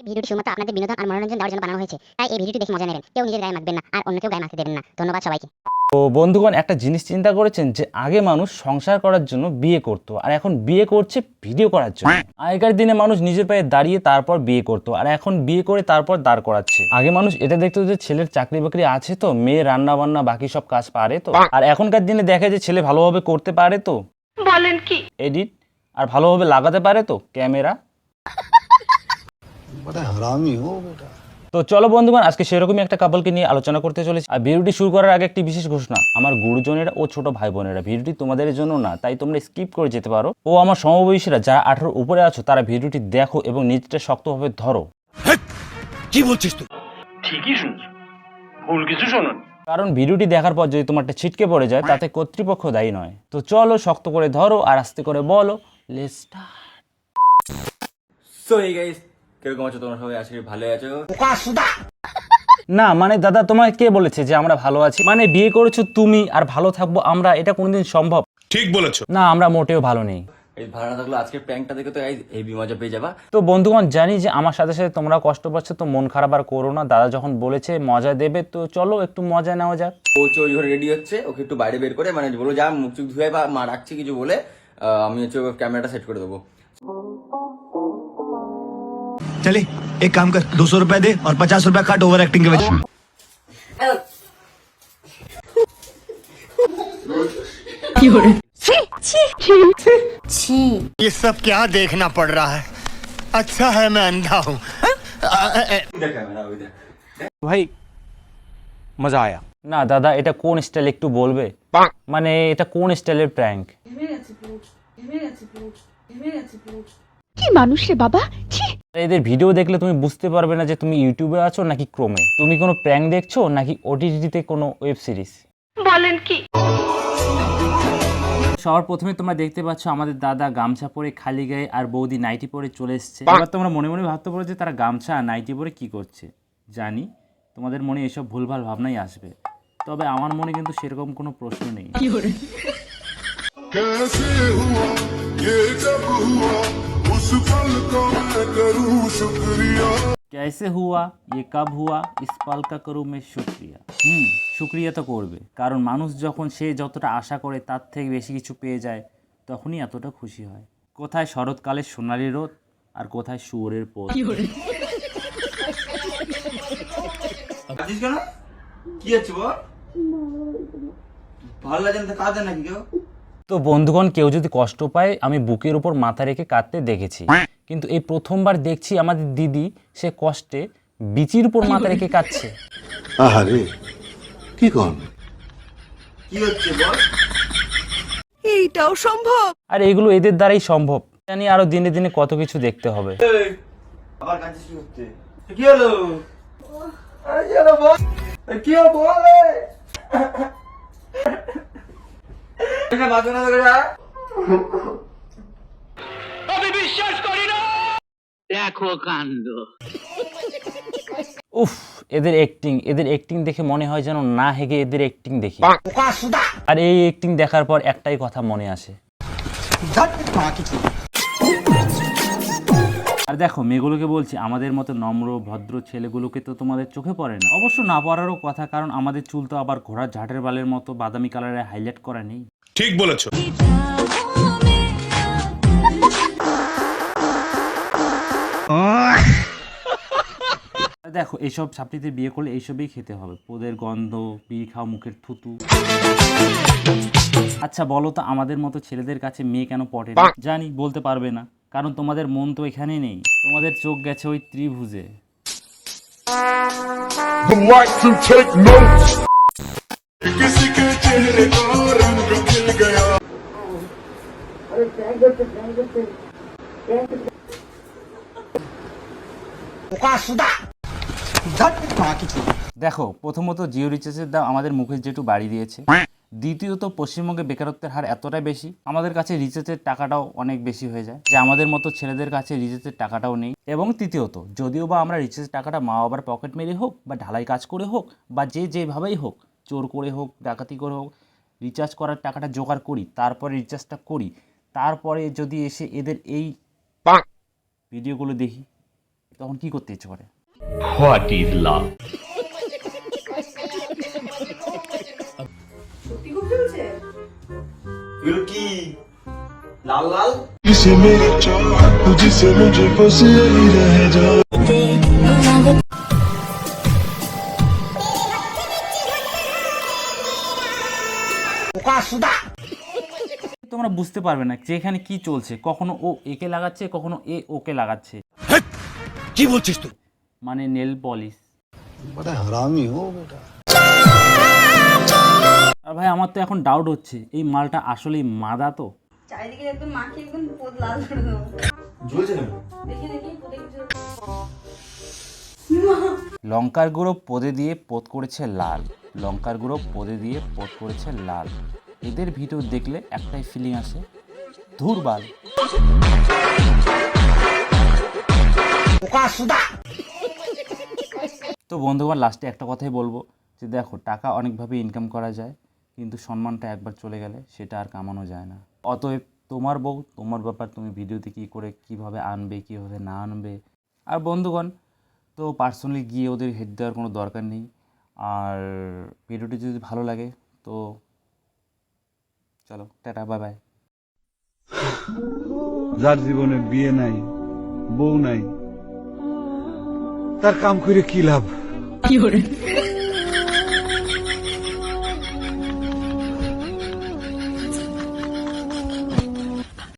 ভিডিওটি শুধুমাত্র আপনাদের বিনোদন আর মনোরঞ্জন দেওয়ার জন্য বানানো হয়েছে, তাই এই ভিডিওটি দেখে মজা নেবেন। কেউ নিজের গায়ে মাখবেন না আর অন্য কেউ গায়ে মাখতে দেবেন না। ধন্যবাদ সবাইকে। তো বন্ধুগণ, একটা জিনিস চিন্তা করেছেন যে আগে মানুষ সংসার করার জন্য বিয়ে করতো আর এখন বিয়ে করছে ভিডিও করার জন্য। আগেকার দিনে মানুষ নিজের পায়ে দাঁড়িয়ে তারপর বিয়ে করতো আর এখন বিয়ে করে তারপর দাঁড় করাচ্ছে। আগে মানুষ এটা দেখতো যে ছেলের চাকরি বাকরি আছে তো, মেয়ে রান্না বান্না বাকি সব কাজ পারে তো, আর এখনকার দিনে দেখে যে ছেলে ভালোভাবে করতে পারে তো, বলেন কি, এডিট আর ভালোভাবে লাগাতে পারে তো ক্যামেরা। बड़ा हरामी हो बेटा। তো চলো বন্ধুগণ, আজকে সেরকমই একটা কাপলকে নিয়ে আলোচনা করতে চলেছি। আর ভিডিওটি শুরু করার আগে একটি বিশেষ ঘোষণা, আমার গুরুজনেরা ও ছোট ভাই বোনেরা, ভিডিওটি তোমাদের জন্য না, তাই তোমরা স্কিপ করে যেতে পারো। ও আমার সমবয়সীরা যারা 18 উপরে আছো তারা ভিডিওটি দেখো এবং নিজেটা শক্তভাবে ধরো। কি বলছিস তুই? ঠিকই শুনছো, ভুল কিছু শোনো। কারণ ভিডিওটি দেখার পর যদি তোমারটা ছিটকে পড়ে যায় তাতে কর্তৃপক্ষ দায়ী নয়। তো চলো, শক্ত করে ধরো আর আস্তে করে বলো, লেটস স্টার্ট। সো এই গাইস, কিরকম আছো তোমরা সবাই? আশা করি ভালো আছো। না মানে দাদা, তোমায় কে বলেছে যে আমরা ভালো আছি? মানে বিয়ে করেছো তুমি আর ভালো থাকবো আমরা, এটা কোনোদিন সম্ভব? ঠিক বলেছো। না, আমরা মোটেও ভালো নেই। এই ভালো না থাকলো আজকের প্র্যাঙ্কটা দেখে তো গাইস হেভি মজা পেয়ে যাবা। তো বন্ধুগণ, জানি যে আমার সাথে সাথে তোমরা কষ্ট পাচ্ছ, তো মন খারাপ আর করো না। দাদা যখন বলেছে মজা দেবে, তো চলো একটু মজা নেওয়া যাক। ও ওই ঘরে রেডি হচ্ছে, ওকে একটু বাইরে বের করে মানে বলো যা মুখ চুখ ধুয়ে বা মা ডাকছে কিছু বলে, আমি হচ্ছে ক্যামেরাটা সেট করে দেবো। चले एक काम कर, 200 रुपए दे और 50 रुपए काट ओवर एक्टिंग के वजह। ये सब क्या देखना पड़ रहा है? अच्छा है मैं अंधा हूँ। দেখ ক্যামেরা, ওই দেখ। भाई मजा आया। না দাদা, এটা কোন স্টাইল একটু বলবে? মানে এটা কোন স্টাইলের প্র্যাঙ্ক? কি মানুষ রে বাবা, ছি। এদের ভিডিও দেখলে তুমি বুঝতে পারবে না যে তুমি ইউটিউবে আছো নাকি ক্রোমে। তুমি কোনো প্র্যাঙ্ক দেখছো নাকি ওটিটিতে কোনো ওয়েব সিরিজ। বলেন কি? সবার প্রথমে তোমরা দেখতে পাচ্ছ আমাদের দাদা গামছা পরে খালি গায়ে আর বৌদি নাইটি পরে চলে এসছে। এবার তোমরা মনে মনে ভাবতে পারো যে তারা গামছা আর নাইটি পরে কি করছে। জানি তোমাদের মনে এসব ভুলভাল ভাবনাই আসবে, তবে আমার মনে কিন্তু সেরকম কোনো প্রশ্ন নেই। कैसे हुआ, ये कब हुआ, इस पल का करूँ मैं शुक्रिया। শুক্রিয়া তো করবে, কারণ মানুষ যখন সে যতটা আশা করে তার থেকে বেশি কিছু পেয়ে যায় তখনই এতটা খুশি হয়। কোথায় শরৎকালের সোনালি রোদ আর কোথায় শুয়োরের পোদ। কাঁদিস কেন? কি হচ্ছে বল? ভালো লাগে না কাঁদে নাকি কেউ? তো বন্ধুগণ, কেউ যদি কষ্ট পায় আমি বুকের উপর মাথা রেখে কাঁদতে দেখেছি, কিন্তু এই প্রথমবার দেখছি আমাদের দিদি সে কষ্টে বিচির উপর মাথা রেখে কাঁদছে। আরে কি কোন? কি হচ্ছে বল? এইটাও সম্ভব? আর এগুলো এদের দ্বারাই সম্ভব। জানি আরো দিনে দিনে কত কিছু দেখতে হবে। এই, আবার কাঁদছিস কি হচ্ছে? কি হলো? আরে কি হলো বল? কি হলো বল? এটা বাজনা করে যা। উফ, এদের অ্যাক্টিং দেখে মনে হয় যেন না হেগে এদের অ্যাক্টিং দেখি। আর এই অ্যাক্টিং দেখার পর একটাই কথা মনে আসে। আর দেখো, মেয়েগুলোকে বলছি, আমাদের মতো নম্র ভদ্র ছেলেগুলোকে তো তোমাদের চোখে পড়ে না। অবশ্য না পড়ারও কথা, কারণ আমাদের চুল তো আবার ঘোড়ার ঝাটের বালের মতো বাদামি কালারে হাইলাইট করা নেই। ঠিক বলেছো। দেখো, এইসব ছাপড়িতে বিয়ে করলে এইসবই খেতে হবে, পোদের গন্ধ, বিড়ি খাও, মুখের থুতু। আচ্ছা বলো তো, আমাদের মতো ছেলেদের কাছে মেয়ে কেন পটে না? জানি বলতে পারবে না, কারণ তোমাদের মন তো এখানে নেই, তোমাদের চোখ গেছে ওই ত্রিভুজে। দেখো, প্রথমত জিও রিচার্জের দাম আমাদের মুখের যেটু বাড়ি দিয়েছে, দ্বিতীয়ত পশ্চিমবঙ্গে বেকারত্বের হার এতটাই বেশি, আমাদের কাছে রিচার্জের টাকাটাও অনেক বেশি হয়ে যায়, যে আমাদের মতো ছেলেদের কাছে রিচার্জের টাকাটাও নেই। এবং তৃতীয়ত, যদিও বা আমরা রিচার্জের টাকাটা মা বাবার পকেট মেরে হোক বা ঢালাই কাজ করে হোক বা যেভাবেই হোক, চোর করে হোক ডাকাতি করে হোক, রিচার্জ করার টাকাটা জোগাড় করি, তারপরে রিচার্জটা করি, তারপরে যদি এসে এদের এই ভিডিওগুলো দেখি, তখন কি করতে ইচ্ছে করে? এগুলো কি লাল লাল? তোমরা বুঝতে পারবে না যে এখানে কি চলছে, কখনো ও একে লাগাচ্ছে, কখনো এ ওকে লাগাচ্ছে। কি বলছিস তুই? মানে নেল পলিশ। बड़ा हरामी हो बेटा। আর ভাই আমার তো এখন ডাউট হচ্ছে এই মালটা আসলেই মাদা তো? চারিদিকে একদম মাখি একদম পোদ লাল করে দেবো। ঝুলছে কেন? দেখি দেখি পোদে কিছু। লঙ্কার গুঁড়ো পদে দিয়ে পোত করেছে লাল, লঙ্কার গুঁড়ো পদে দিয়ে পোত করেছে লাল। এদের ভিডিও দেখলে একটাই ফিলিং আসে, ধুরবাল। তো বন্ধুগণ লাস্টে একটা কথাই বলবো যে দেখো, টাকা অনেকভাবে ইনকাম করা যায়, কিন্তু সম্মানটা একবার চলে গেলে সেটা আর কামানো যায় না। অতএব তোমার বউ তোমার ব্যাপার, তুমি ভিডিওতে কী করে কীভাবে আনবে, কীভাবে না আনবে। আর বন্ধুগণ তো পার্সোনালি গিয়ে ওদের হেড দেওয়ার কোনো দরকার নেই। আর ভিডিওটি যদি ভালো লাগে তো চলো টাটা, বাই বাই। যার জীবনে বিয়ে নাই, বউ নাই, তার কাম করে কি লাভ?